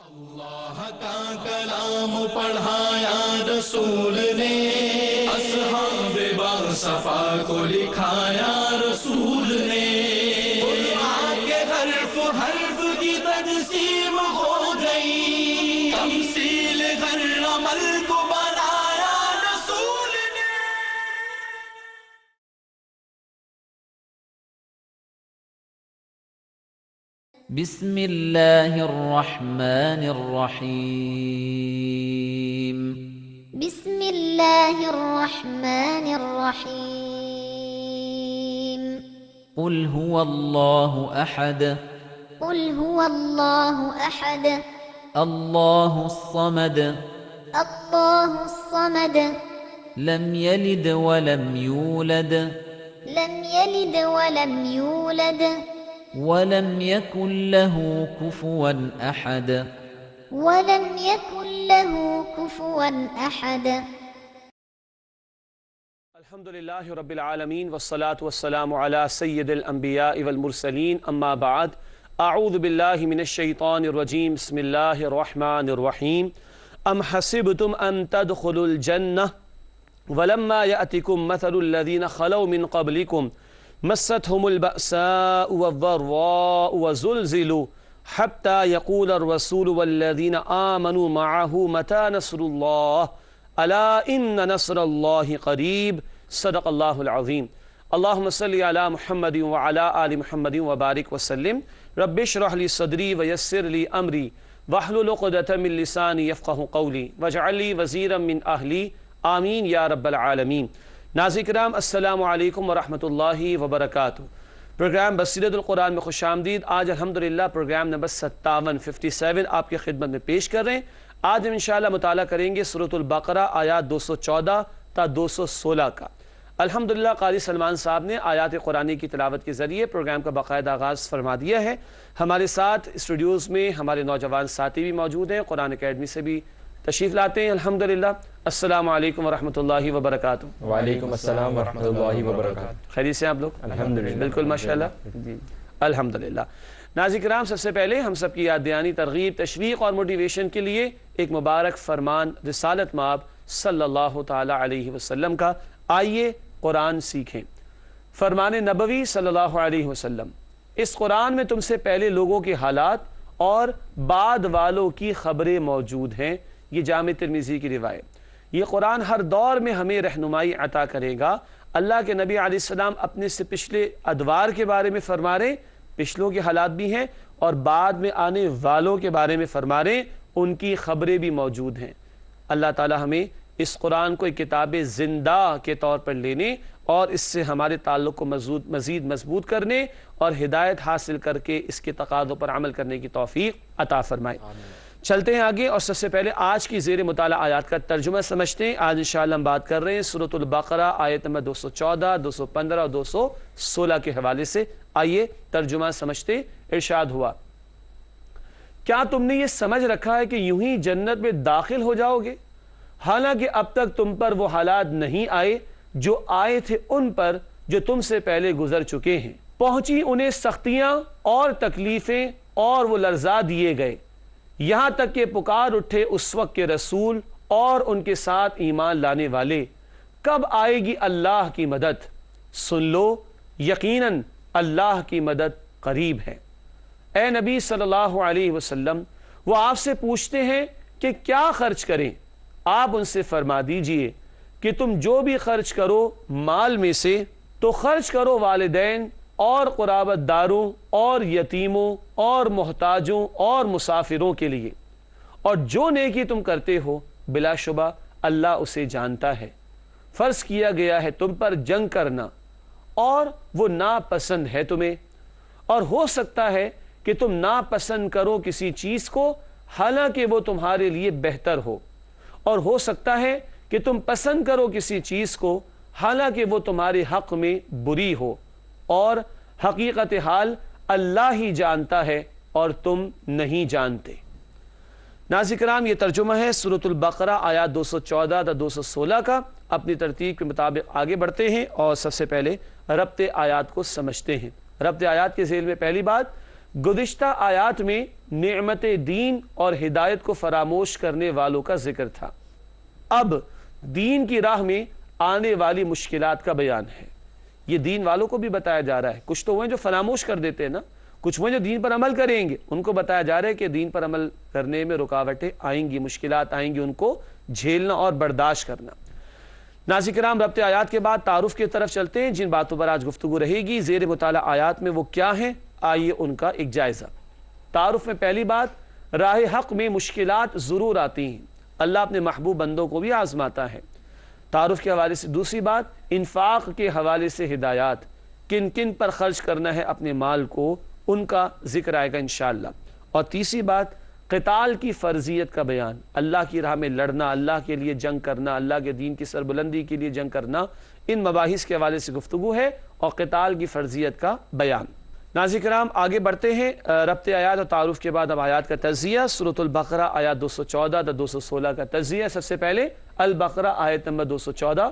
اللہ کا کلام پڑھایا رسول نے، اصحاب باصفا کو لکھایا رسول نے، قرآن کے حرف حرف کی تقسیم ہو گئی، تمثیل ہر عمل کو بنایا رسول نے۔ بسم اللہ الرحمن الرحیم۔ بسم اللہ الرحمن الرحیم۔ قل هو اللہ احد، قل هو اللہ احد، اللہ الصمد، اللہ الصمد، لم یلد ولم یولد، لم یلد ولم یولد، ولم یکن له کفوا احد۔ ولم يكن له كفوا أحد۔ الحمد للہ رب العالمین والصلاة والسلام على سید الانبیاء والمرسلین، اما بعد، اعوذ باللہ من الشیطان الرجیم، بسم اللہ الرحمن الرحیم۔ ام حسبتم ان تدخلوا الجنہ ولما یأتکم مثل الذین خلوا من قبلکم مستهم البأساء والضراء وزلزلوا حتى يقول الرسول والذين آمنوا معه متى نصر الله ألا إن نصر الله قريب صدق الله العظيم۔ اللهم صل على محمد وعلى آل محمد وبارك وسلم۔ رب اشرح لي صدري ويسر لي أمري واحلل عقدة من لساني يفقهوا قولي واجعل لي وزيرا من أهلي آمين يا رب العالمين۔ ناظرین کرام، السلام علیکم ورحمۃ اللہ وبرکاتہ۔ پروگرام بصیرت القرآن میں خوش آمدید۔ آج الحمدللہ پروگرام نمبر 57 آپ کی خدمت میں پیش کر رہے ہیں۔ آج ہم انشاءاللہ مطالعہ کریں گے سورۃ البقرہ آیات 214 تا 216 کا۔ الحمدللہ قاری سلمان صاحب نے آیات قرآنی کی تلاوت کے ذریعے پروگرام کا باقاعدہ آغاز فرما دیا ہے۔ ہمارے ساتھ اسٹوڈیوز میں ہمارے نوجوان ساتھی بھی موجود ہیں، قرآن اکیڈمی سے بھی تشریف لاتے ہیں الحمدللہ۔ السلام علیکم ورحمۃ اللہ وبرکاتہ۔ وعلیکم السلام ورحمۃ اللہ وبرکاتہ۔ خیریت سے آپ لوگ؟ الحمدللہ بالکل ماشاءاللہ جی الحمدللہ۔ ناظرین کرام، سب سے پہلے ہم سب کی یاد دہانی، ترغیب، تشویق اور موٹیویشن کے لیے ایک مبارک فرمان رسالت مآب صلی اللہ تعالی علیہ وسلم کا، آئیے قرآن سیکھیں۔ فرمان نبوی صلی اللہ علیہ وسلم، اس قرآن میں تم سے پہلے لوگوں کے حالات اور بعد والوں کی خبریں موجود ہیں۔ یہ جامع ترمذی کی روایت۔ یہ قرآن ہر دور میں ہمیں رہنمائی عطا کرے گا۔ اللہ کے نبی علیہ السلام اپنے سے پچھلے ادوار کے بارے میں فرما رہے، پچھلوں کے حالات بھی ہیں، اور بعد میں آنے والوں کے بارے میں فرما رہے، ان کی خبریں بھی موجود ہیں۔ اللہ تعالی ہمیں اس قرآن کو ایک کتاب زندہ کے طور پر لینے اور اس سے ہمارے تعلق کو مزید مضبوط کرنے اور ہدایت حاصل کر کے اس کے تقاضوں پر عمل کرنے کی توفیق عطا فرمائے۔ چلتے ہیں آگے، اور سب سے پہلے آج کی زیر مطالعہ آیات کا ترجمہ سمجھتے ہیں۔ آج انشاءاللہ ہم بات کر رہے ہیں سورۃ البقرہ آیت نمبر 214، 215 اور 216 کے حوالے سے۔ آئیے ترجمہ سمجھتے۔ ارشاد ہوا، کیا تم نے یہ سمجھ رکھا ہے کہ یوں ہی جنت میں داخل ہو جاؤ گے، حالانکہ اب تک تم پر وہ حالات نہیں آئے جو آئے تھے ان پر جو تم سے پہلے گزر چکے ہیں۔ پہنچی انہیں سختیاں اور تکلیفیں اور وہ لرزا دیے گئے، یہاں تک کہ پکار اٹھے اس وقت کے رسول اور ان کے ساتھ ایمان لانے والے، کب آئے گی اللہ کی مدد؟ سن لو، یقیناً اللہ کی مدد قریب ہے۔ اے نبی صلی اللہ علیہ وسلم، وہ آپ سے پوچھتے ہیں کہ کیا خرچ کریں؟ آپ ان سے فرما دیجئے کہ تم جو بھی خرچ کرو مال میں سے تو خرچ کرو والدین اور قرابت داروں اور یتیموں اور محتاجوں اور مسافروں کے لیے، اور جو نیکی تم کرتے ہو بلا شبہ اللہ اسے جانتا ہے۔ فرض کیا گیا ہے تم پر جنگ کرنا اور وہ ناپسند ہے تمہیں، اور ہو سکتا ہے کہ تم ناپسند کرو کسی چیز کو حالانکہ وہ تمہارے لیے بہتر ہو، اور ہو سکتا ہے کہ تم پسند کرو کسی چیز کو حالانکہ وہ تمہارے حق میں بری ہو، اور حقیقت حال اللہ ہی جانتا ہے اور تم نہیں جانتے۔ ناظرین کرام، یہ ترجمہ ہے سورۃ البقرہ آیات 214 تا 216 کا۔ اپنی ترتیب کے مطابق آگے بڑھتے ہیں اور سب سے پہلے ربط آیات کو سمجھتے ہیں۔ ربط آیات کے ذیل میں پہلی بات، گزشتہ آیات میں نعمت دین اور ہدایت کو فراموش کرنے والوں کا ذکر تھا۔ اب دین کی راہ میں آنے والی مشکلات کا بیان ہے۔ یہ دین والوں کو بھی بتایا جا رہا ہے، کچھ تو وہ ہیں جو فراموش کر دیتے ہیں نا، کچھ وہ جو دین پر عمل کریں گے، ان کو بتایا جا رہا ہے کہ دین پر عمل کرنے میں رکاوٹیں آئیں گی، مشکلات آئیں گی، ان کو جھیلنا اور برداشت کرنا۔ ناظرین کرام، ربط آیات کے بعد تعارف کی طرف چلتے ہیں۔ جن باتوں پر آج گفتگو رہے گی زیر مطالعہ آیات میں وہ کیا ہیں، آئیے ان کا ایک جائزہ۔ تعارف میں پہلی بات، راہ حق میں مشکلات ضرور آتی ہیں، اللہ اپنے محبوب بندوں کو بھی آزماتا ہے۔ تعارف کے حوالے سے دوسری بات، انفاق کے حوالے سے ہدایات، کن کن پر خرچ کرنا ہے اپنے مال کو، ان کا ذکر آئے گا انشاءاللہ۔ اور تیسری بات، قتال کی فرضیت کا بیان، اللہ کی راہ میں لڑنا، اللہ کے لیے جنگ کرنا، اللہ کے دین کی سربلندی کے لیے جنگ کرنا، ان مباحث کے حوالے سے گفتگو ہے اور قتال کی فرضیت کا بیان۔ ناظرین کرام، آگے بڑھتے ہیں۔ ربط آیات اور تعارف کے بعد اب آیات کا تجزیہ۔ سورۃ البقرہ آیات 214 تا 216 کا تجزیہ۔ سب سے پہلے البقرہ آیت نمبر 214،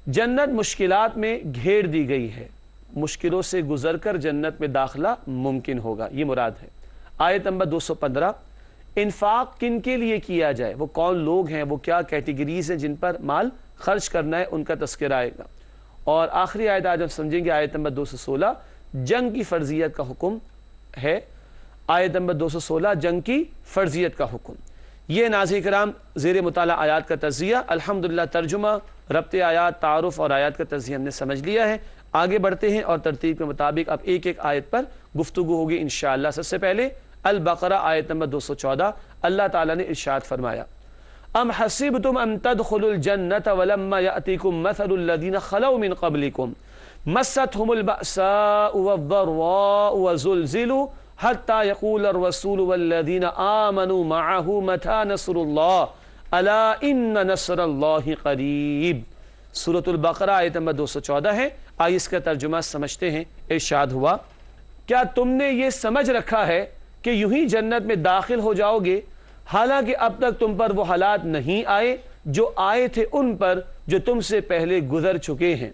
جنت مشکلات میں گھیر دی گئی ہے، مشکلوں سے گزر کر جنت میں داخلہ ممکن ہوگا، یہ مراد ہے۔ آیت نمبر 215، انفاق کن کے لیے کیا جائے، وہ کون لوگ ہیں، وہ کیا کیٹیگریز ہیں جن پر مال خرچ کرنا ہے، ان کا تذکرہ آئے گا۔ اور آخری آیت آج ہم سمجھیں گے، آیت نمبر 216، جنگ کی فرضیت کا حکم ہے۔ آیت نمبر 216، جنگ کی فرضیت کا حکم۔ یہ ناظرین کرام زیر مطالعہ آیات کا تجزیہ۔ الحمدللہ ترجمہ، ربط آیات، تعارف اور آیات کا تجزیہ ہم نے سمجھ لیا ہے۔ آگے بڑھتے ہیں اور ترتیب کے مطابق اب ایک ایک آیت پر گفتگو ہوگی انشاءاللہ۔ سب سے پہلے البقرہ آیت نمبر 214، اللہ تعالیٰ نے ارشاد فرمایا، ام حسبتم ان تدخلوا الجنة ولما يأتكم مثل الذين خلوا من قبلكم مستهم البأساء والضراء وزلزلوا حتى يقول الرسول والذين آمنوا معه متى نصر الله الا ان نصر الله قریب۔ سورۃ البقرہ آیت نمبر 214 ہے۔ آئیے اس کا ترجمہ سمجھتے ہیں۔ ارشاد ہوا، کیا تم نے یہ سمجھ رکھا ہے کہ یوں ہی جنت میں داخل ہو جاؤ گے، حالانکہ اب تک تم پر وہ حالات نہیں آئے جو آئے تھے ان پر جو تم سے پہلے گزر چکے ہیں،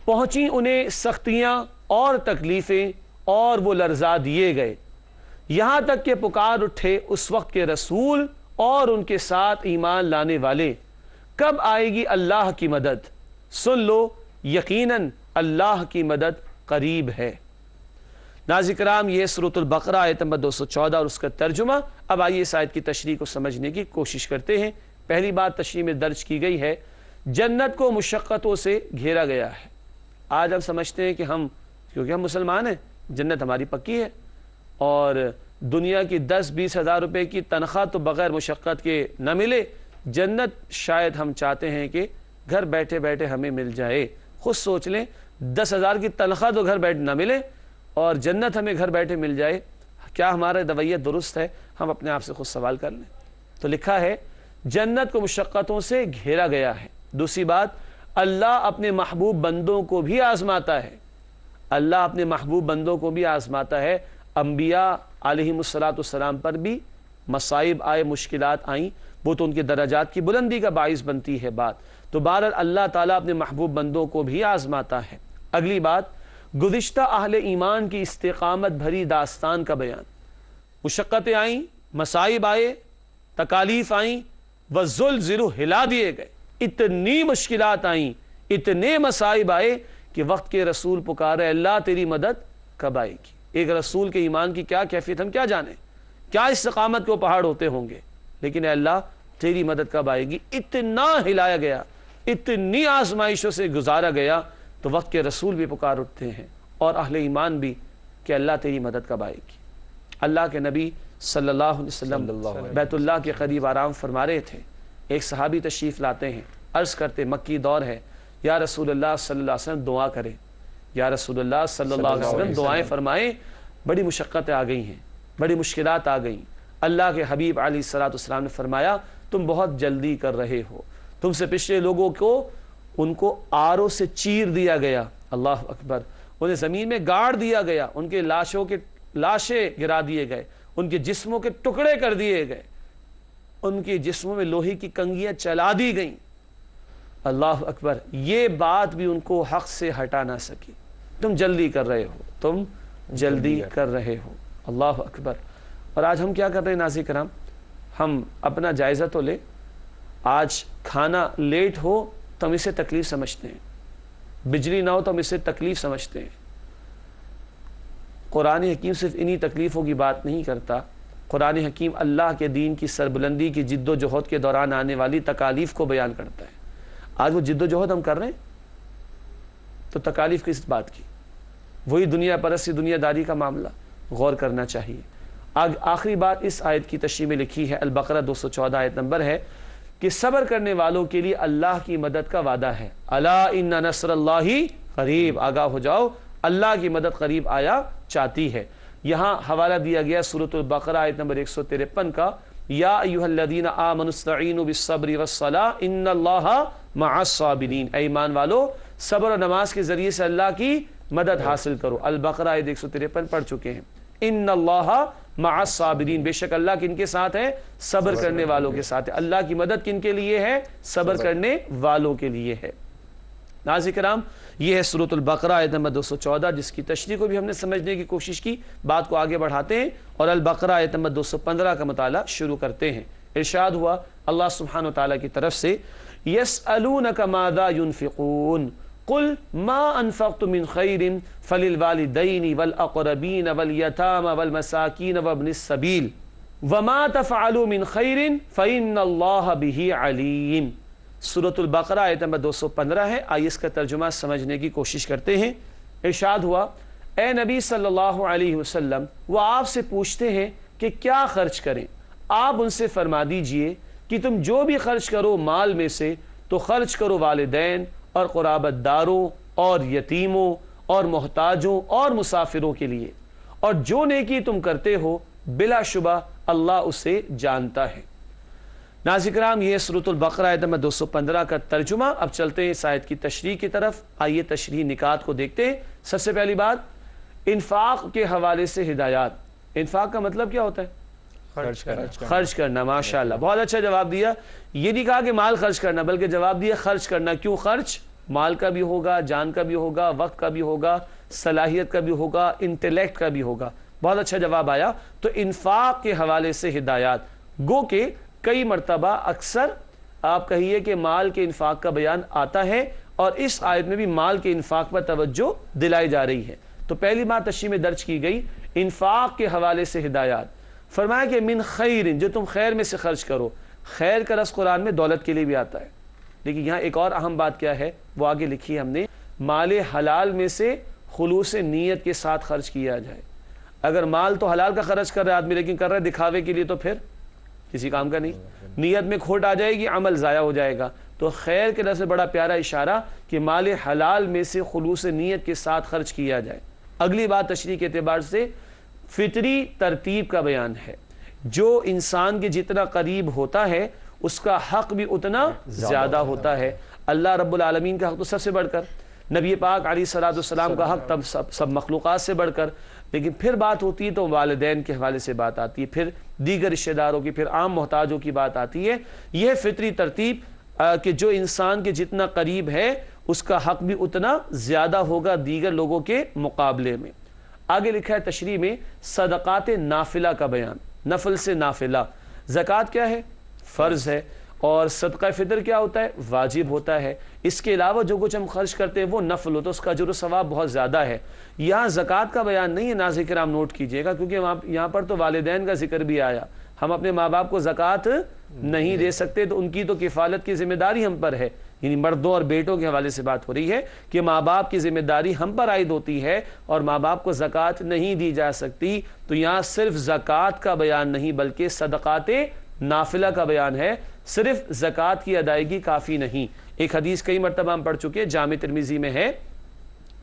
پہنچی انہیں سختیاں اور تکلیفیں اور وہ لرزا دیے گئے، یہاں تک کہ پکار اٹھے اس وقت کے رسول اور ان کے ساتھ ایمان لانے والے، کب آئے گی اللہ کی مدد، سن لو یقیناً اللہ کی مدد قریب ہے۔ ناظرین کرام، یہ سورۃ البقرہ آیت نمبر 214 اور اس کا ترجمہ۔ اب آئیے اس آیت کی تشریح کو سمجھنے کی کوشش کرتے ہیں۔ پہلی بات تشریح میں درج کی گئی ہے، جنت کو مشقتوں سے گھیرا گیا ہے۔ آج ہم سمجھتے ہیں کہ کیونکہ ہم مسلمان ہیں، جنت ہماری پکی ہے، اور دنیا کی 10-20 ہزار روپے کی تنخواہ تو بغیر مشقت کے نہ ملے، جنت شاید ہم چاہتے ہیں کہ گھر بیٹھے بیٹھے ہمیں مل جائے۔ خود سوچ لیں، 10,000 کی تنخواہ تو گھر بیٹھے نہ ملے اور جنت ہمیں گھر بیٹھے مل جائے، کیا ہمارا رویہ درست ہے؟ ہم اپنے آپ سے خود سوال کر لیں۔ تو لکھا ہے جنت کو مشقتوں سے گھیرا گیا ہے۔ دوسری بات، اللہ اپنے محبوب بندوں کو بھی آزماتا ہے، اللہ اپنے محبوب بندوں کو بھی آزماتا ہے۔ انبیاء علیہم السلام پر بھی مصائب آئے، مشکلات آئیں، وہ تو ان کے درجات کی بلندی کا باعث بنتی ہے بات۔ تو بہرحال اللہ تعالیٰ اپنے محبوب بندوں کو بھی آزماتا ہے۔ اگلی بات، گزشتہ اہل ایمان کی استقامت بھری داستان کا بیان۔ مشقتیں آئیں، مصائب آئے، تکالیف آئیں، وزلزلوا، ہلا دیے گئے، اتنی مشکلات آئیں، اتنے مصائب آئے کہ وقت کے رسول پکارے، اللہ تیری مدد کب آئے گی؟ ایک رسول کے ایمان کی کیا کیفیت ہم کیا جانیں، کیا استقامت کو پہاڑ ہوتے ہوں گے، لیکن اے اللہ تیری مدد کب آئے گی؟ اتنا ہلایا گیا، اتنی آزمائشوں سے گزارا گیا، تو وقت کے رسول بھی پکار اٹھتے ہیں اور اہل ایمان بھی کہ اللہ تیری مدد کب آئے گی۔ اللہ کے نبی صلی اللہ علیہ وسلم بیت اللہ کے قریب آرام فرما رہے تھے، ایک صحابی تشریف لاتے ہیں، عرض کرتے، مکی دور ہے، یا رسول اللہ صلی اللہ علیہ وسلم دعا کریں، یا رسول اللہ صلی اللہ علیہ وسلم دعائیں فرمائیں، بڑی مشقتیں آ گئی ہیں، بڑی مشکلات آ گئیں۔ اللہ کے حبیب علیہ الصلوۃ والسلام نے فرمایا، تم بہت جلدی کر رہے ہو، تم سے پچھلے لوگوں کو ان کو آروں سے چیر دیا گیا، اللہ اکبر، انہیں زمین میں گاڑ دیا گیا، ان کے لاشیں گرا دیے گئے، ان کے جسموں کے ٹکڑے کر دیے گئے، ان کے جسموں میں لوہے کی کنگیاں چلا دی گئیں، اللہ اکبر، یہ بات بھی ان کو حق سے ہٹا نہ سکی۔ تم جلدی کر رہے ہو، تم جلدی کر رہے ہو، اللہ اکبر۔ اور آج ہم کیا کر رہے ہیں ناظرین کرام؟ ہم اپنا جائزہ تو لیں. آج کھانا لیٹ ہو تو ہم اسے تکلیف سمجھتے ہیں, بجلی نہ ہو تو ہم اسے تکلیف سمجھتے ہیں. قرآن حکیم صرف انہی تکلیفوں کی بات نہیں کرتا. قرآن حکیم اللہ کے دین کی سربلندی کی جد و جہد کے دوران آنے والی تکالیف کو بیان کرتا ہے. آج وہ جد و جہد ہم کر رہے ہیں تو تکالیف کس بات کی؟ وہی دنیا پرستی دنیا داری کا معاملہ. غور کرنا چاہیے. آخری بات اس آیت کی تشریح میں لکھی ہے, البقرہ 214 آیت نمبر ہے, کہ صبر کرنے والوں کے لیے اللہ کی مدد کا وعدہ ہے. الا ان نصر اللہ قریب, آگاہ ہو جاؤ, اللہ کی مدد قریب آیا چاہتی ہے. یہاں حوالہ دیا گیا سورۃ البقرہ آیت نمبر 153 کا, یا ایھا الذین آمنوا استعینوا بالصبر والصلاۃ ان اللہ مع الصابرین. اے ایمان والو, صبر اور نماز کے ذریعے سے اللہ کی مدد حاصل کرو. البقرہ آیت 153 پڑھ چکے ہیں. ان اللہ مع الصابرین, بے شک اللہ کن کے ساتھ ہے؟ صبر کرنے والوں کے ساتھ ہے. اللہ کی مدد کن کے لیے ہے؟ صبر کرنے والوں کے لیے ہے. ناظرین کرام, یہ ہے سورۃ البقرہ آیت نمبر 214, جس کی تشریح کو بھی ہم نے سمجھنے کی کوشش کی. بات کو آگے بڑھاتے ہیں اور البقرہ آیت نمبر 215 کا مطالعہ شروع کرتے ہیں. ارشاد ہوا اللہ سبحانہ و تعالیٰ کی طرف سے, یسألونک ماذا ينفقون قل ما انفقتم من خیر فللوالدین والاقربین والیتامى والمساکین وابن السبیل وما تفعلوا من خیر فإن اللہ بہ علیم. سورۃ البقرہ آیت نمبر 215 ہے. آئیے اس کا ترجمہ سمجھنے کی کوشش کرتے ہیں. ارشاد ہوا, اے نبی صلی اللہ علیہ وسلم, وہ آپ سے پوچھتے ہیں کہ کیا خرچ کریں. آپ ان سے فرما دیجئے کہ تم جو بھی خرچ کرو مال میں سے تو خرچ کرو والدین اور قرابت داروں اور یتیموں اور محتاجوں اور مسافروں کے لیے, اور جو نیکی تم کرتے ہو بلا شبہ اللہ اسے جانتا ہے. ناظرین کرام, یہ سورۃ البقرہ آیت نمبر 215 کا ترجمہ. اب چلتے ہیں اس آیت کی تشریح کی طرف. آئیے تشریح نکات کو دیکھتے ہیں. سب سے پہلی بات, انفاق کے حوالے سے ہدایات. انفاق کا مطلب کیا ہوتا ہے؟ خرچ کرنا. ماشاءاللہ, بہت اچھا جواب دیا. یہ نہیں کہا کہ مال خرچ کرنا, بلکہ جواب دیا خرچ کرنا. کیوں خرچ؟ مال کا بھی ہوگا, جان کا بھی ہوگا, وقت کا بھی ہوگا, صلاحیت کا بھی ہوگا, انٹلیکٹ کا بھی ہوگا. بہت اچھا جواب آیا. تو انفاق کے حوالے سے ہدایات, گو کہ کئی مرتبہ اکثر آپ کہیے کہ مال کے انفاق کا بیان آتا ہے, اور اس آیت میں بھی مال کے انفاق پر توجہ دلائی جا رہی ہے. تو پہلی بات تشریح میں درج کی گئی, انفاق کے حوالے سے ہدایات. فرمایا کہ من خیر, جو تم خیر میں سے خرچ کرو. خیر کا لفظ قرآن میں دولت کے لیے بھی آتا ہے, لیکن یہاں ایک اور اہم بات کیا ہے وہ آگے لکھی ہے ہم نے, مال حلال میں سے خلوص نیت کے ساتھ خرچ کیا جائے. اگر مال تو حلال کا خرچ کر رہا ہے آدمی, لیکن کر رہا ہے دکھاوے کے لیے, تو پھر کسی کام کا نہیں. نیت میں کھوٹ آ جائے گی, عمل ضائع ہو جائے گا. تو خیر کے لفظ سے بڑا پیارا اشارہ کہ مال حلال میں سے خلوص نیت کے ساتھ خرچ کیا جائے. اگلی بات تشریح کے اعتبار سے فطری ترتیب کا بیان ہے. جو انسان کے جتنا قریب ہوتا ہے اس کا حق بھی اتنا زیادہ ہوتا ہے. اللہ رب العالمین کا حق تو سب سے بڑھ کر, نبی پاک علیہ الصلوۃ والسلام کا حق تب سب مخلوقات سے بڑھ کر, لیکن پھر بات ہوتی ہے تو والدین کے حوالے سے بات آتی ہے, پھر دیگر رشتہ داروں کی, پھر عام محتاجوں کی بات آتی ہے. یہ فطری ترتیب کہ جو انسان کے جتنا قریب ہے اس کا حق بھی اتنا زیادہ ہوگا دیگر لوگوں کے مقابلے میں. آگے لکھا ہے تشریح میں صدقات نافلہ کا بیان. نفل سے نافلہ. زکوٰۃ کیا ہے؟ فرض ہے. اور صدقہ فطر کیا ہوتا ہے؟ واجب ہوتا ہے. اس کے علاوہ جو کچھ ہم خرچ کرتے ہیں وہ نفل ہوتا ہے, اس کا اجر و ثواب بہت زیادہ ہے. یہاں زکوٰۃ کا بیان نہیں ہے ناظرین کرام, نوٹ کیجئے گا, کیونکہ یہاں پر تو والدین کا ذکر بھی آیا. ہم اپنے ماں باپ کو زکوٰۃ نہیں دے سکتے, تو ان کی تو کفالت کی ذمہ داری ہم پر ہے. یعنی مردوں اور بیٹوں کے حوالے سے بات ہو رہی ہے کہ ماں باپ کی ذمہ داری ہم پر عائد ہوتی ہے, اور ماں باپ کو زکوٰۃ نہیں دی جا سکتی. تو یہاں صرف زکوٰۃ کا بیان نہیں بلکہ صدقات نافلہ کا بیان ہے. صرف زکوٰۃ کی ادائیگی کافی نہیں. ایک حدیث کئی مرتبہ ہم پڑھ چکے, جامع ترمذی میں ہے,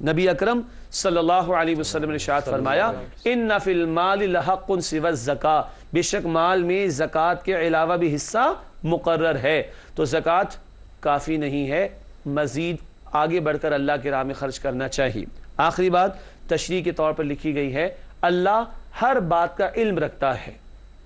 نبی اکرم صلی اللہ علیہ وسلم نے ارشاد فرمایا, ان فی المال لحق سوی الزکاۃ, بے شک مال میں زکوٰۃ کے علاوہ بھی حصہ مقرر ہے. تو زکوٰۃ کافی نہیں ہے, مزید آگے بڑھ کر اللہ کی راہ میں خرچ کرنا چاہیے. آخری بات تشریح کے طور پر لکھی گئی ہے, اللہ ہر بات کا علم رکھتا ہے.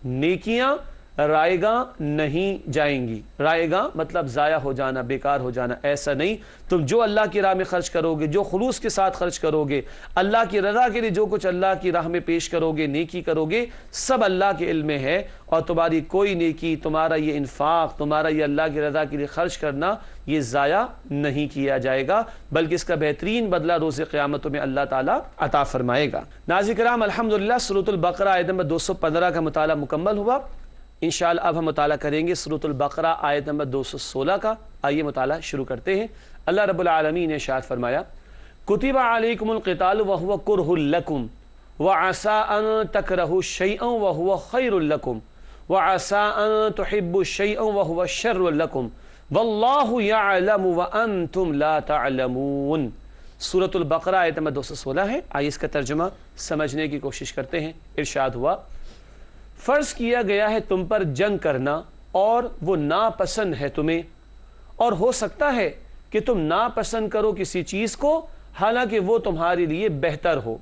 نیکیاں رائے گاں نہیں جائیں گی۔ رائے گاں مطلب ضائع ہو جانا، بیکار ہو جانا، ایسا نہیں۔ تم جو اللہ کی راہ میں خرچ کرو گے، جو خلوص کے ساتھ خرچ کرو گے، اللہ کی رضا کے لیے جو کچھ اللہ کی راہ میں پیش کرو گے، نیکی کرو گے، سب اللہ کے علم میں ہے، اور تمہاری کوئی نیکی، تمہارا یہ انفاق، تمہارا یہ اللہ کی رضا کے لیے خرچ کرنا، یہ ضائع نہیں کیا جائے گا، بلکہ اس کا بہترین بدلہ روز قیامت میں اللہ تعالیٰ عطا فرمائے گا۔ ناظرین کرام، الحمدللہ سورۃ البقرہ آیت نمبر 215 کا مطالعہ مکمل ہوا۔ انشاءاللہ اب ہم مطالعہ کریں گے سورۃ البقرہ آیت نمبر 216 کا۔ آئیے مطالعہ شروع کرتے ہیں۔ اللہ رب العالمین نے ارشاد فرمایا، کتب علیکم القتال وہو کرہ لکم وعسى ان تکرہوا شیئا وہو خیر لکم وعسى ان تحبوا شیئا وہو شر لکم واللہ یعلم وانتم لا تعلمون۔ سورۃ البقرہ آیت نمبر 216 ہے۔ آئیے اس کا ترجمہ سمجھنے کی کوشش کرتے ہیں۔ ارشاد ہوا، فرض کیا گیا ہے تم پر جنگ کرنا اور وہ ناپسند ہے تمہیں، اور ہو سکتا ہے کہ تم ناپسند کرو کسی چیز کو حالانکہ وہ تمہارے لیے بہتر ہو،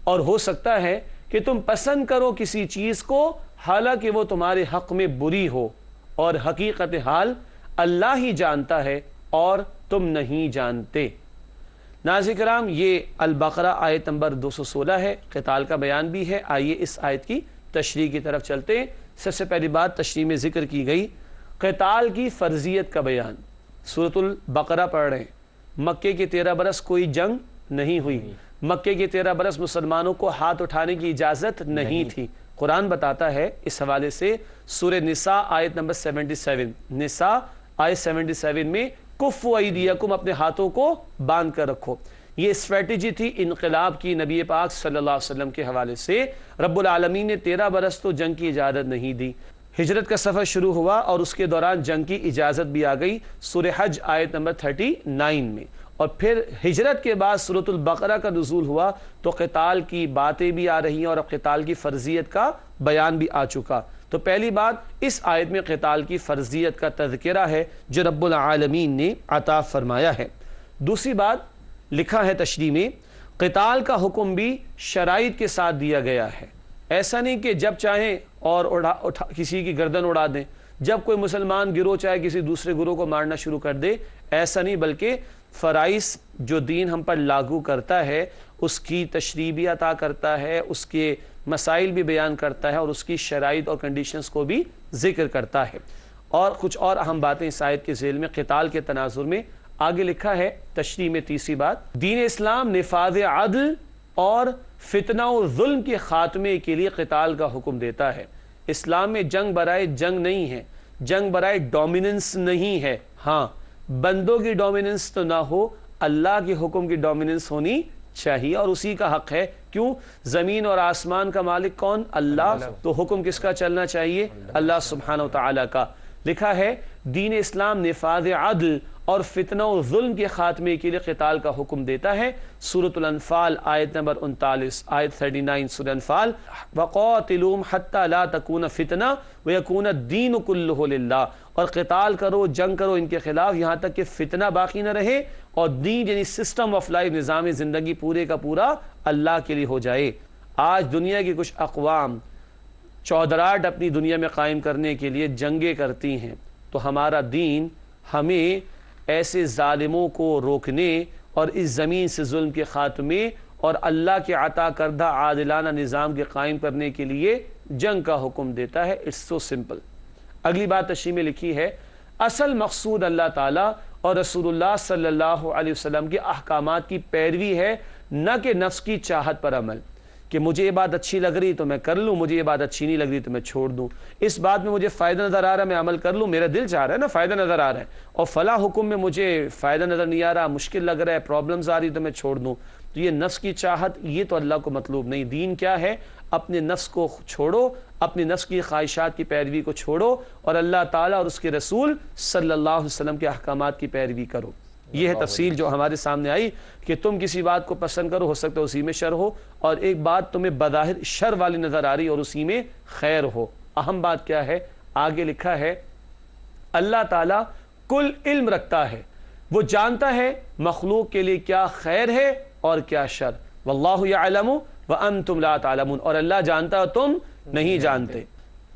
اور ہو سکتا ہے کہ تم پسند کرو کسی چیز کو حالانکہ وہ تمہارے حق میں بری ہو، اور حقیقت حال اللہ ہی جانتا ہے اور تم نہیں جانتے۔ ناظرین کرام، یہ البقرہ آیت نمبر 216 ہے، قتال کا بیان بھی ہے۔ آئیے اس آیت کی تشریح کی طرف چلتے ہیں۔ سب سے پہلی بات تشریح میں ذکر کی گئی قتال کی فرضیت کا بیان۔ سورۃ البقرہ پڑھ رہے ہیں۔ مکے کے 13 برس کوئی جنگ نہیں ہوئی، مکے کے 13 برس مسلمانوں کو ہاتھ اٹھانے کی اجازت نہیں تھی۔ قرآن بتاتا ہے اس حوالے سے، سورہ نساء آیت نمبر 77، نساء آیت 77 میں کفوا ایدیکم، اپنے ہاتھوں کو باندھ کر رکھو۔ یہ اسٹریٹجی تھی انقلاب کی نبی پاک صلی اللہ علیہ وسلم کے حوالے سے۔ رب العالمین نے 13 برس تو جنگ کی اجازت نہیں دی۔ ہجرت کا سفر شروع ہوا اور اس کے دوران جنگ کی اجازت بھی آ گئی، سورہ حج آیت نمبر 39 میں۔ اور پھر ہجرت کے بعد سورۃ البقرہ کا نزول ہوا تو قتال کی باتیں بھی آ رہی ہیں اور اب قتال کی فرضیت کا بیان بھی آ چکا۔ تو پہلی بات، اس آیت میں قتال کی فرضیت کا تذکرہ ہے جو رب العالمین نے عطا فرمایا ہے۔ دوسری بات، لکھا ہے تشریح میں، قتال کا حکم بھی شرائط کے ساتھ دیا گیا ہے۔ ایسا نہیں کہ جب چاہیں اور کسی کی گردن اڑا دیں، جب کوئی مسلمان گروہ چاہے کسی دوسرے گروہ کو مارنا شروع کر دے، ایسا نہیں، بلکہ فرائض جو دین ہم پر لاگو کرتا ہے اس کی تشریح بھی عطا کرتا ہے، اس کے مسائل بھی بیان کرتا ہے، اور اس کی شرائط اور کنڈیشنز کو بھی ذکر کرتا ہے۔ اور کچھ اور اہم باتیں اس آیت کے ذیل میں قتال کے تناظر میں آگے لکھا ہے تشریح میں۔ تیسری بات، دین اسلام نفاذ عدل اور فتنہ و ظلم کے خاتمے کے لیے قتال کا حکم دیتا ہے۔ اسلام میں جنگ برائے جنگ نہیں ہے، جنگ برائے ڈومیننس نہیں ہے۔ ہاں، بندوں کی ڈومیننس تو نہ ہو، اللہ کے حکم کی ڈومیننس ہونی چاہیے، اور اسی کا حق ہے۔ کیوں؟ زمین اور آسمان کا مالک کون؟ اللہ۔ تو حکم کس کا چلنا چاہیے؟ اللہ سبحانہ و تعالیٰ کا۔ لکھا ہے دین اسلام نفاذ عدل اور فتنہ و ظلم کے خاتمے کے لیے قتال کا حکم دیتا ہے۔ سورۃ الانفال آیت نمبر 39، آیت 39 سورۃ الانفال، وَقَاتِلُوهُمْ حَتَّى لَا تَكُونَ فِتْنَةٌ وَيَكُونَ الدِّينُ كُلُّهُ لِلَّهِ، اور قتال کرو، جنگ کرو ان کے خلاف یہاں تک کہ فتنہ باقی نہ رہے اور دین یعنی سسٹم آف لائف، نظام زندگی پورے کا پورا اللہ کے لیے ہو جائے۔ آج دنیا کی کچھ اقوام چودراہٹ اپنی دنیا میں قائم کرنے کے لیے جنگیں کرتی ہیں، تو ہمارا دین ہمیں ایسے ظالموں کو روکنے اور اس زمین سے ظلم کے خاتمے اور اللہ کے عطا کردہ عادلانہ نظام کے قائم کرنے کے لیے جنگ کا حکم دیتا ہے۔ It's so simple. اگلی بات تشریح میں لکھی ہے، اصل مقصود اللہ تعالیٰ اور رسول اللہ صلی اللہ علیہ وسلم کے احکامات کی پیروی ہے، نہ کہ نفس کی چاہت پر عمل، کہ مجھے یہ بات اچھی لگ رہی تو میں کر لوں، مجھے یہ بات اچھی نہیں لگ رہی تو میں چھوڑ دوں، اس بات میں مجھے فائدہ نظر آ رہا ہے میں عمل کر لوں، میرا دل چاہ رہا ہے نا، فائدہ نظر آ رہا ہے، اور فلاں حکم میں مجھے فائدہ نظر نہیں آ رہا، مشکل لگ رہا ہے، پرابلمز آ رہی تو میں چھوڑ دوں۔ تو یہ نفس کی چاہت، یہ تو اللہ کو مطلوب نہیں۔ دین کیا ہے؟ اپنے نفس کو چھوڑو، اپنی نفس کی خواہشات کی پیروی کو چھوڑو، اور اللہ تعالیٰ اور اس کے رسول صلی اللہ علیہ وسلم کے احکامات کی پیروی کرو۔ یہ ہے تفصیل جو ہمارے سامنے آئی کہ تم کسی بات کو پسند کرو، ہو سکتا ہے اسی میں شر ہو، اور ایک بات تمہیں بظاہر شر والی نظر آ رہی اور اسی میں خیر ہو۔ اہم بات کیا ہے؟ آگے لکھا ہے اللہ تعالیٰ کل علم رکھتا ہے، وہ جانتا ہے مخلوق کے لیے کیا خیر ہے اور کیا شر۔ واللہ یعلم وانتم لا تعلمون، اور اللہ جانتا ہے تم نہیں جانتے۔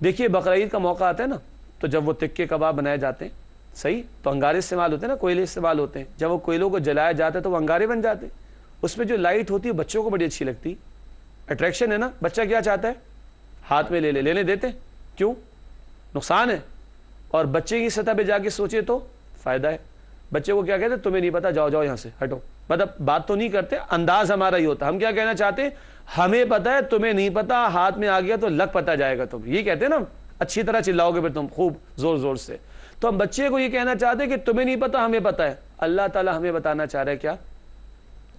دیکھیے بقرعید کا موقع آتا ہے نا، تو جب وہ تکے کباب بنائے جاتے ہیں، صحیح، تو انگارے استعمال ہوتے ہیں نا، کوئلے استعمال ہوتے ہیں، جب وہ کوئلوں کو جلایا جاتا ہے تو وہ انگارے بن جاتے ہیں، اس میں جو لائٹ ہوتی ہے بچوں کو بڑی اچھی لگتی، اٹریکشن ہے نا، بچہ کیا چاہتا ہے، ہاتھ میں لینے دیتے، کیوں؟ نقصان ہے، اور بچے کی سطح پہ جا کے سوچے تو فائدہ ہے۔ بچے کو کیا کہتے ہیں، تمہیں نہیں پتا، جاؤ جاؤ یہاں سے ہٹو، مطلب بات تو نہیں کرتے، انداز ہمارا ہی ہوتا ہے، ہم کیا کہنا چاہتے ہیں، ہمیں پتا ہے تمہیں نہیں پتا، ہاتھ میں آ گیا تو لگ پتا جائے گا، تم یہ کہتے ہیں نا، اچھی طرح چلاؤ گے پھر تم خوب زور زور سے، تو ہم بچے کو یہ کہنا چاہتے ہیں کہ تمہیں نہیں پتا ہمیں پتا ہے۔ اللہ تعالیٰ ہمیں بتانا چاہ رہا ہے کیا،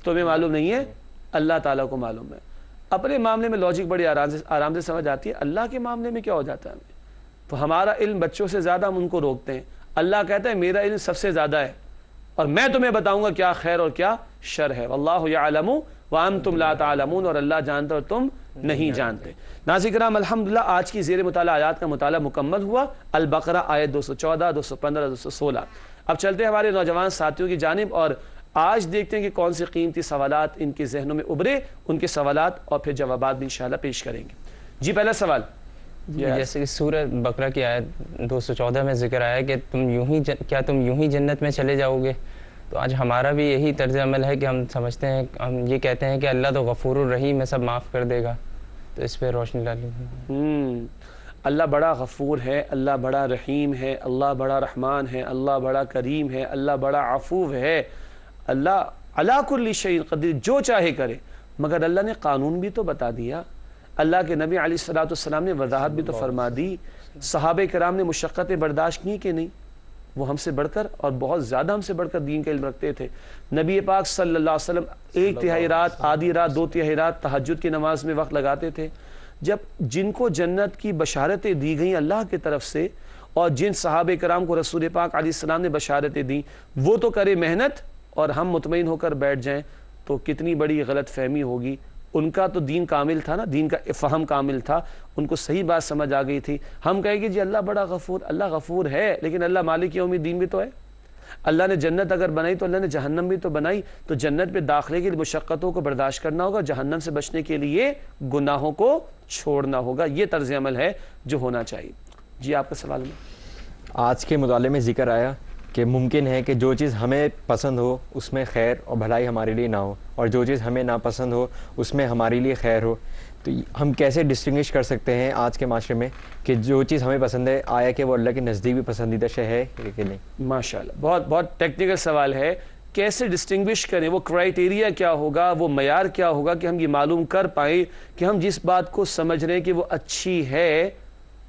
تمہیں معلوم نہیں ہے، اللہ تعالیٰ کو معلوم ہے۔ اپنے معاملے میں لاجک بڑی آرام سے سمجھ آتی ہے، اللہ کے معاملے میں کیا ہو جاتا ہے ہمیں، تو ہمارا علم بچوں سے زیادہ ہم ان کو روکتے ہیں۔ اللہ کہتا ہے میرا علم سب سے زیادہ ہے، اور میں تمہیں بتاؤں گا کیا خیر اور کیا شر ہے، واللہ یعلم وانتم لا تعلمون، اور اللہ جانتا اور تم نہیں جانتے۔ ناظرین کرام، الحمدللہ آج کی زیر مطالعہ آیات کا مطالعہ مکمل ہوا، البقرہ آیت 214، 215، 216۔ اب چلتے ہیں ہمارے نوجوان ساتھیوں کی جانب، اور آج دیکھتے ہیں کہ کون سے قیمتی سوالات ان کے ذہنوں میں ابھرے، ان کے سوالات اور پھر جوابات بھی انشاءاللہ پیش کریں گے۔ جی پہلا سوال، جیسے کہ سورہ بقرہ کی آیت 214 میں ذکر آیا کہ کیا تم یوں ہی جنت میں چلے جاؤ گے، تو آج ہمارا بھی یہی طرز عمل ہے کہ ہم سمجھتے ہیں، ہم یہ کہتے ہیں کہ اللہ تو غفور الرحیم ہے، سب معاف کر دے گا، تو اس پہ روشنی ڈالی۔ اللہ بڑا غفور ہے، اللہ بڑا رحیم ہے، اللہ بڑا رحمان ہے، اللہ بڑا کریم ہے، اللہ بڑا عفو ہے، اللہ علی کل شیء قدیر، جو چاہے کرے، مگر اللہ نے قانون بھی تو بتا دیا، اللہ کے نبی علیہ الصلوۃ والسلام نے وضاحت بھی تو فرما دی، صحابہ کرام نے مشقتیں برداشت کی کہ نہیں، وہ ہم سے بڑھ کر اور بہت زیادہ ہم سے بڑھ کر دین کا علم رکھتے تھے۔ نبی پاک صلی اللہ علیہ وسلم ایک تہائی رات، آدھی رات، دو تہائی رات تہجد کی نماز میں وقت لگاتے تھے۔ جب جن کو جنت کی بشارتیں دی گئیں اللہ کی طرف سے، اور جن صحابہ کرام کو رسول پاک علیہ السلام نے بشارتیں دیں، وہ تو کرے محنت اور ہم مطمئن ہو کر بیٹھ جائیں، تو کتنی بڑی غلط فہمی ہوگی۔ ان کا تو دین کامل تھا نا، دین کا فہم کامل تھا، ان کو صحیح بات سمجھ آ گئی تھی۔ ہم کہیں گے جی اللہ بڑا غفور، اللہ غفور ہے، لیکن اللہ مالک یوم الدین بھی تو ہے۔ اللہ نے جنت اگر بنائی تو اللہ نے جہنم بھی تو بنائی، تو جنت پہ داخلے کے لیے مشقتوں کو برداشت کرنا ہوگا، جہنم سے بچنے کے لیے گناہوں کو چھوڑنا ہوگا، یہ طرز عمل ہے جو ہونا چاہیے۔ جی آپ کا سوال میں آج کے مطالعے میں ذکر آیا کہ ممکن ہے کہ جو چیز ہمیں پسند ہو اس میں خیر اور بھلائی ہمارے لیے نہ ہو، اور جو چیز ہمیں ناپسند ہو اس میں ہمارے لیے خیر ہو، تو ہم کیسے ڈسٹنگوش کر سکتے ہیں آج کے معاشرے میں کہ جو چیز ہمیں پسند ہے آیا کہ وہ اللہ کے نزدیک بھی پسندیدہ شے ہے کہ نہیں؟ ماشاءاللہ، بہت ٹیکنیکل سوال ہے، کیسے ڈسٹنگوش کریں، وہ کرائیٹیریا کیا ہوگا، وہ معیار کیا ہوگا کہ ہم یہ معلوم کر پائیں کہ ہم جس بات کو سمجھ رہے ہیں کہ وہ اچھی ہے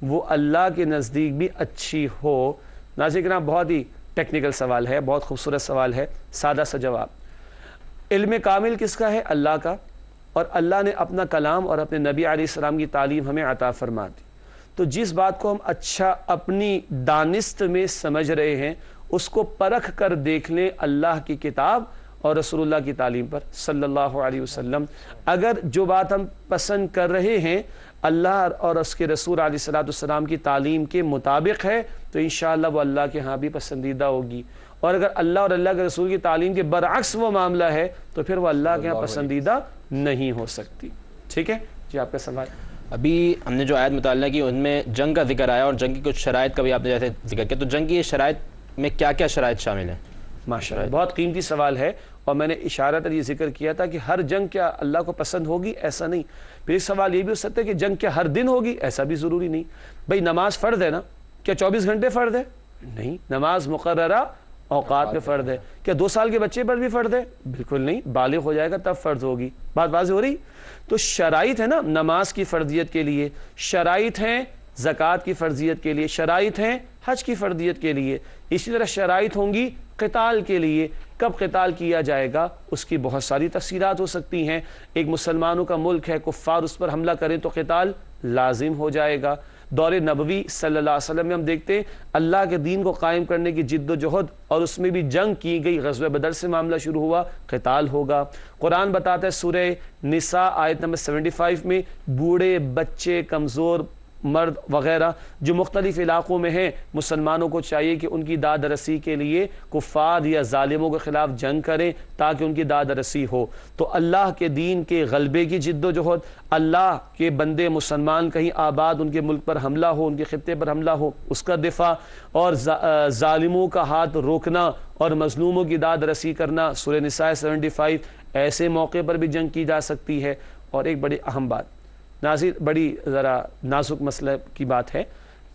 وہ اللہ کے نزدیک بھی اچھی ہو۔ ناظرین کرام، بہت ہی ٹیکنیکل سوال ہے، بہت خوبصورت سوال ہے، سادہ سا جواب۔ علم کامل کس کا ہے؟ اللہ کا، اور اللہ نے اپنا کلام اور اپنے نبی علیہ السلام کی تعلیم ہمیں عطا فرما دی، تو جس بات کو ہم اچھا اپنی دانست میں سمجھ رہے ہیں اس کو پرکھ کر دیکھ لیں اللہ کی کتاب اور رسول اللہ کی تعلیم پر صلی اللہ علیہ وسلم۔ اگر جو بات ہم پسند کر رہے ہیں اللہ اور اس کے رسول علیہ السلام کی تعلیم کے مطابق ہے تو انشاءاللہ وہ اللہ کے ہاں بھی پسندیدہ ہوگی، اور اگر اللہ اور اللہ کے رسول کی تعلیم کے برعکس وہ معاملہ ہے تو پھر وہ اللہ کے ہاں پسندیدہ نہیں ہو سکتی۔ ٹھیک ہے جی، آپ کا سوال۔ ابھی ہم نے جو آیت مطالعہ کی ان میں جنگ کا ذکر آیا اور جنگ کی کچھ شرائط کا بھی آپ نے جیسے ذکر کیا، تو جنگ کی شرائط میں کیا کیا شرائط شامل ہیں؟ ماشاءاللہ، بہت قیمتی سوال ہے، اور میں نے اشارتاً یہ ذکر کیا تھا کہ ہر جنگ کیا اللہ کو پسند ہوگی، ایسا نہیں۔ پھر ایک سوال یہ بھی ہو سکتا ہے کہ جنگ کیا ہر دن ہوگی، ایسا بھی ضروری نہیں۔ بھئی نماز فرض ہے نا، کیا 24 گھنٹے فرض ہے؟ نہیں، نماز مقررہ اوقات میں فرض ہے۔ کیا 2 سال کے بچے پر بھی فرض ہے؟ بالکل نہیں، بالغ ہو جائے گا تب فرض ہوگی۔ بات واضح ہو رہی؟ تو شرائط ہے نا نماز کی فرضیت کے لیے، شرائط ہیں زکوٰۃ کی فرضیت کے لیے، شرائط ہیں حج کی فرضیت کے لیے، اسی طرح شرائط ہوں گی قتال کے لیے۔ کب قتال کیا جائے گا اس کی بہت ساری تفصیلات ہو سکتی ہیں۔ ایک مسلمانوں کا ملک ہے، کفار اس پر حملہ کریں تو قتال لازم ہو جائے گا۔ دور نبوی صلی اللہ علیہ وسلم میں ہم دیکھتے ہیں اللہ کے دین کو قائم کرنے کی جد و جہد، اور اس میں بھی جنگ کی گئی، غزوہ بدر سے معاملہ شروع ہوا، قتال ہوگا۔ قرآن بتاتا ہے سورہ نساء آیت نمبر 75 میں بوڑھے، بچے، کمزور، مرد وغیرہ جو مختلف علاقوں میں ہیں، مسلمانوں کو چاہیے کہ ان کی داد رسی کے لیے کفار یا ظالموں کے خلاف جنگ کریں تاکہ ان کی داد رسی ہو۔ تو اللہ کے دین کے غلبے کی جد و جہد، اللہ کے بندے مسلمان کہیں آباد ان کے ملک پر حملہ ہو، ان کے خطے پر حملہ ہو، اس کا دفاع، اور ظالموں کا ہاتھ روکنا اور مظلوموں کی داد رسی کرنا۔ سورہ نساء 75 ایسے موقع پر بھی جنگ کی جا سکتی ہے۔ اور ایک بڑی اہم بات ناظر، بڑی ذرا نازک مسئلہ کی بات ہے،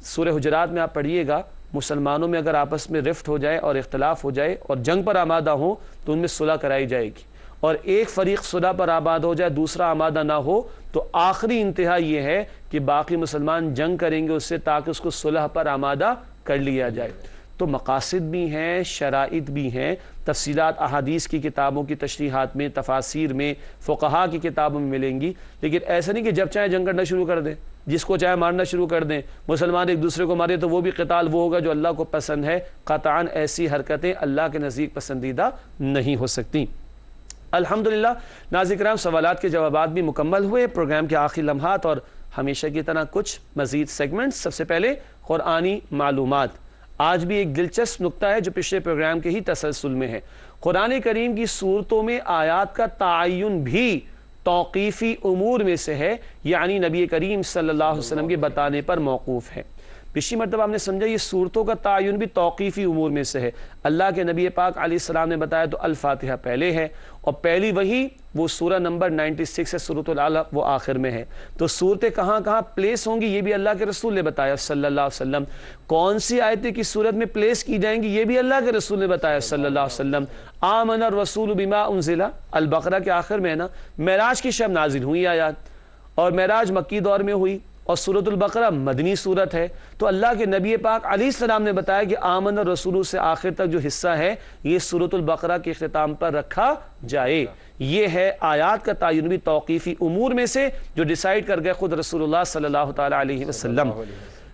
سورہ حجرات میں آپ پڑھیے گا، مسلمانوں میں اگر آپس میں رفت ہو جائے اور اختلاف ہو جائے اور جنگ پر آمادہ ہوں تو ان میں صلح کرائی جائے گی، اور ایک فریق صلح پر آمادہ ہو جائے دوسرا آمادہ نہ ہو تو آخری انتہا یہ ہے کہ باقی مسلمان جنگ کریں گے اس سے تاکہ اس کو صلح پر آمادہ کر لیا جائے۔ تو مقاصد بھی ہیں، شرائط بھی ہیں، تفصیلات احادیث کی کتابوں کی تشریحات میں، تفاسیر میں، فقہا کی کتابوں میں ملیں گی، لیکن ایسا نہیں کہ جب چاہے جنگ کرنا شروع کر دیں، جس کو چاہے مارنا شروع کر دیں، مسلمان ایک دوسرے کو مارے تو وہ بھی قتال وہ ہوگا جو اللہ کو پسند ہے۔ قطعاً ایسی حرکتیں اللہ کے نزدیک پسندیدہ نہیں ہو سکتی۔ الحمدللہ ناظرین کرام، سوالات کے جوابات بھی مکمل ہوئے۔ پروگرام کے آخری لمحات اور ہمیشہ کی طرح کچھ مزید سیگمنٹس۔ سب سے پہلے قرآنی معلومات۔ آج بھی ایک دلچسپ نقطہ ہے جو پچھلے پروگرام کے ہی تسلسل میں ہے۔ قرآن کریم کی صورتوں میں آیات کا تعین بھی توقیفی امور میں سے ہے، یعنی نبی کریم صلی اللہ علیہ وسلم کے بتانے پر موقوف ہے۔ پچھلی مرتبہ ہم نے سمجھا یہ صورتوں کا تعین بھی توقیفی امور میں سے ہے۔ اللہ کے نبی پاک علیہ السلام نے بتایا تو الفاتحہ پہلے ہے، اور پہلی وہی وہ سورہ نمبر 96 ہے، سورۃ العلق، وہ آخر میں ہے۔ تو صورتیں کہاں کہاں پلیس ہوں گی یہ بھی اللہ کے رسول نے بتایا صلی اللہ علیہ وسلم۔ کون سی آیتیں کس صورت میں پلیس کی جائیں گی یہ بھی اللہ کے رسول نے بتایا صلی اللہ علیہ وسلم۔ آمن الرسول بما انزل، البقرہ کے آخر میں ہے نا، معراج کی شب نازل ہوئی آیات، اور معراج مکی دور میں ہوئی، اور سورۃ البقرہ مدنی صورت ہے۔ تو اللہ کے نبی پاک علیہ السلام نے بتایا کہ آمن الرسول سے آخر تک جو حصہ ہے یہ سورۃ البقرہ کے اختتام پر رکھا جائے۔ یہ ہے آیات کا تعین بھی توقیفی امور میں سے جو ڈیسائیڈ کر گئے خود رسول اللہ صلی اللہ تعالی علیہ وسلم۔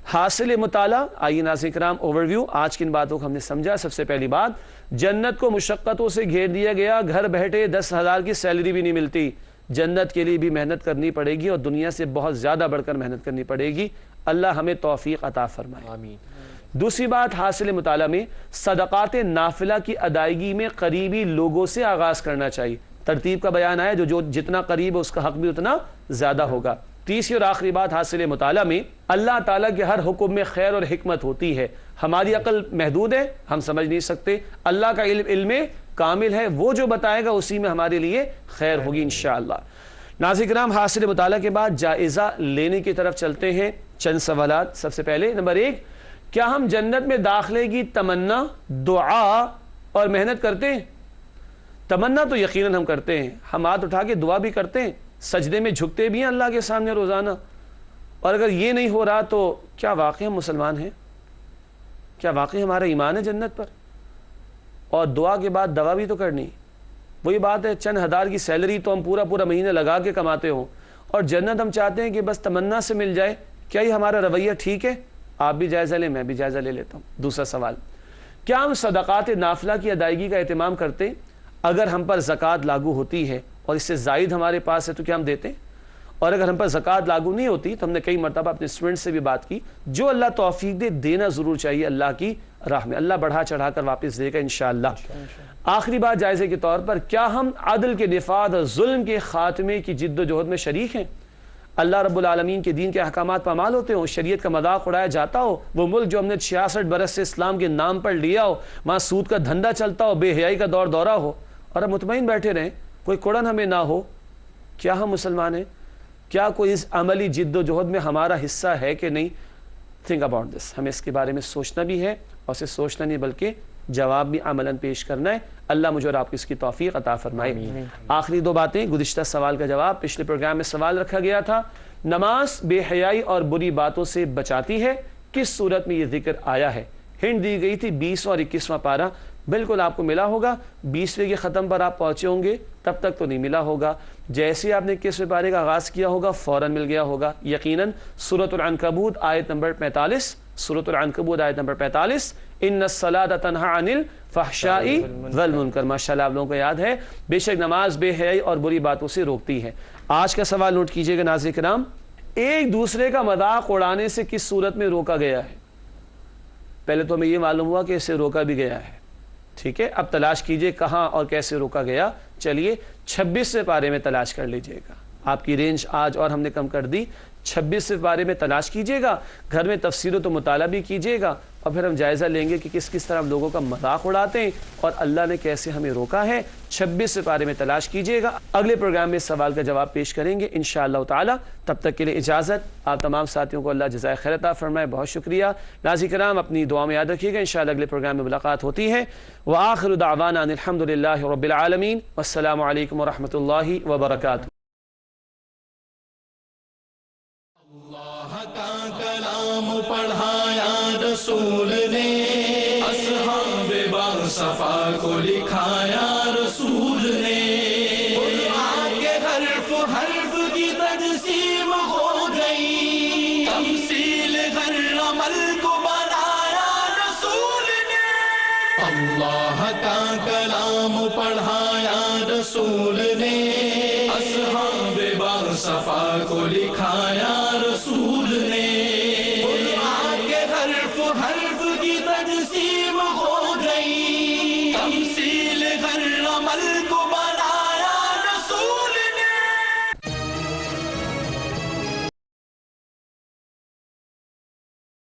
حاصل مطالعہ، آئیے ناظرین کرام اوور ویو، آج کن باتوں کو ہم نے سمجھا۔ سب سے پہلی بات، جنت کو مشقتوں سے گھیر دیا گیا، گھر بیٹھے 10,000 کی سیلری بھی نہیں ملتی، جنت کے لیے بھی محنت کرنی پڑے گی اور دنیا سے بہت زیادہ بڑھ کر محنت کرنی پڑے گی۔ اللہ ہمیں توفیق عطا فرمائے۔ آمین۔ دوسری بات، حاصل مطالعہ میں صدقات نافلہ کی ادائیگی میں قریبی لوگوں سے آغاز کرنا چاہیے۔ ترتیب کا بیان آیا جو جتنا قریب ہے اس کا حق بھی اتنا زیادہ ہوگا۔ تیسری اور آخری بات، حاصل مطالعہ میں اللہ تعالیٰ کے ہر حکم میں خیر اور حکمت ہوتی ہے۔ ہماری عقل محدود ہے، ہم سمجھ نہیں سکتے، اللہ کا علم کامل ہے، وہ جو بتائے گا اسی میں ہمارے لیے خیر ہوگی انشاءاللہ۔ ناظرین کرام، حاصل مطالعہ کے بعد جائزہ لینے کی طرف چلتے ہیں۔ چند سوالات۔ سب سے پہلے نمبر 1، کیا ہم جنت میں داخلے کی تمنا، دعا اور محنت کرتے ہیں؟ تمنا تو یقیناً ہم کرتے ہیں، ہم ہاتھ اٹھا کے دعا بھی کرتے ہیں، سجدے میں جھکتے بھی ہیں اللہ کے سامنے روزانہ، اور اگر یہ نہیں ہو رہا تو کیا واقعی ہم مسلمان ہیں؟ کیا واقعی ہمارا ایمان ہے جنت پر؟ اور دعا کے بعد دوا بھی تو کرنی۔ وہی بات ہے، چند ہزار کی سیلری تو ہم پورا مہینہ لگا کے کماتے ہوں، اور جنت ہم چاہتے ہیں کہ بس تمنا سے مل جائے۔ کیا یہ ہمارا رویہ ٹھیک ہے؟ آپ بھی جائزہ لیں، میں بھی جائزہ لے لیتا ہوں۔ دوسرا سوال، کیا ہم صدقات نافلہ کی ادائیگی کا اہتمام کرتے ہیں؟ اگر ہم پر زکوٰۃ لاگو ہوتی ہے اور اس سے زائد ہمارے پاس ہے تو کیا ہم دیتے ہیں؟ اور اگر ہم پر زکوٰۃ لاگو نہیں ہوتی تو ہم نے کئی مرتبہ اپنے اسٹوڈنٹ سے بھی بات کی، جو اللہ توفیق دے دینا ضرور چاہیے اللہ کی راہ میں، اللہ بڑھا چڑھا کر واپس دے گا انشاءاللہ۔ آخری بات جائزے کے طور پر، کیا ہم عدل کے نفاذ اور ظلم کے خاتمے کی جد و جہد میں شریک ہیں؟ اللہ رب العالمین کے دین کے احکامات پامال ہوتے ہوں، شریعت کا مذاق اڑایا جاتا ہو، وہ ملک جو ہم نے 66 برس سے اسلام کے نام پر لیا ہو، وہاں سود کا دھندا چلتا ہو، بے حیائی کا دور دورہ ہو، اور ہم مطمئن بیٹھے رہیں، کوئی کوڑن ہمیں نہ ہو، کیا ہم مسلمان ہیں؟ کیا کوئی اس عملی جد و جہد میں ہمارا حصہ ہے کہ نہیں؟ تھنک اباؤٹ دس، ہمیں اس کے بارے میں سوچنا بھی ہے، اور صرف سوچنا نہیں بلکہ جواب بھی عملاً پیش کرنا ہے۔ اللہ مجھے اور آپ کو اس کی توفیق عطا فرمائے۔ آخری 2 باتیں، گزشتہ سوال کا جواب۔ پچھلے پروگرام میں سوال رکھا گیا تھا، نماز بے حیائی اور بری باتوں سے بچاتی ہے، کس صورت میں یہ ذکر آیا ہے؟ ہنٹ دی گئی تھی 20 اور 21واں پارہ، بالکل آپ کو ملا ہوگا، 20ویں کے ختم پر آپ پہنچے ہوں گے، تب تک تو نہیں ملا ہوگا۔ جیسے آپ نے 21ویں پارے کا آغاز کیا ہوگا فوراً مل گیا ہوگا یقیناً۔ سورۃ العنکبوت آیت نمبر 45، سورۃ العنکبوت آیت نمبر 45، ان الصلاۃ تنہی عن الفحشاء والمنکر۔ ماشاءاللہ آپ لوگوں کو یاد ہے، بے شک نماز بے حیائی اور بری باتوں سے روکتی ہے۔ آج کا سوال نوٹ کیجئے گا ناظرین کرام، ایک دوسرے کا مذاق اڑانے سے کس صورت میں روکا گیا ہے؟ پہلے تو ہمیں یہ معلوم ہوا کہ اسے روکا بھی گیا ہے، ٹھیک ہے؟ اب تلاش کیجئے کہاں اور کیسے روکا گیا۔ چلیے 26 پارے میں تلاش کر لیجئے گا، آپ کی رینج آج اور ہم نے کم کر دی، 26 پارے میں تلاش کیجئے گا، گھر میں تفسیر و تو مطالعہ بھی کیجئے گا، اور پھر ہم جائزہ لیں گے کہ کس کس طرح ہم لوگوں کا مذاق اڑاتے ہیں اور اللہ نے کیسے ہمیں روکا ہے۔ 26 پارے میں تلاش کیجئے گا۔ اگلے پروگرام میں اس سوال کا جواب پیش کریں گے انشاءاللہ تعالی۔ تب تک کے لیے اجازت۔ آپ تمام ساتھیوں کو اللہ جزائے خیر عطا فرمائے، بہت شکریہ۔ ناظرین کرام اپنی دعا میں یاد رکھیے گا، انشاءاللہ اگلے پروگرام میں ملاقات ہوتی ہے۔ وآخر دعوانا ان الحمدللہ رب العالمین، والسلام علیکم ورحمۃ اللہ وبرکاتہ۔ اللہ کا کلام پڑھایا رسول نے، اصحاب باصفا کو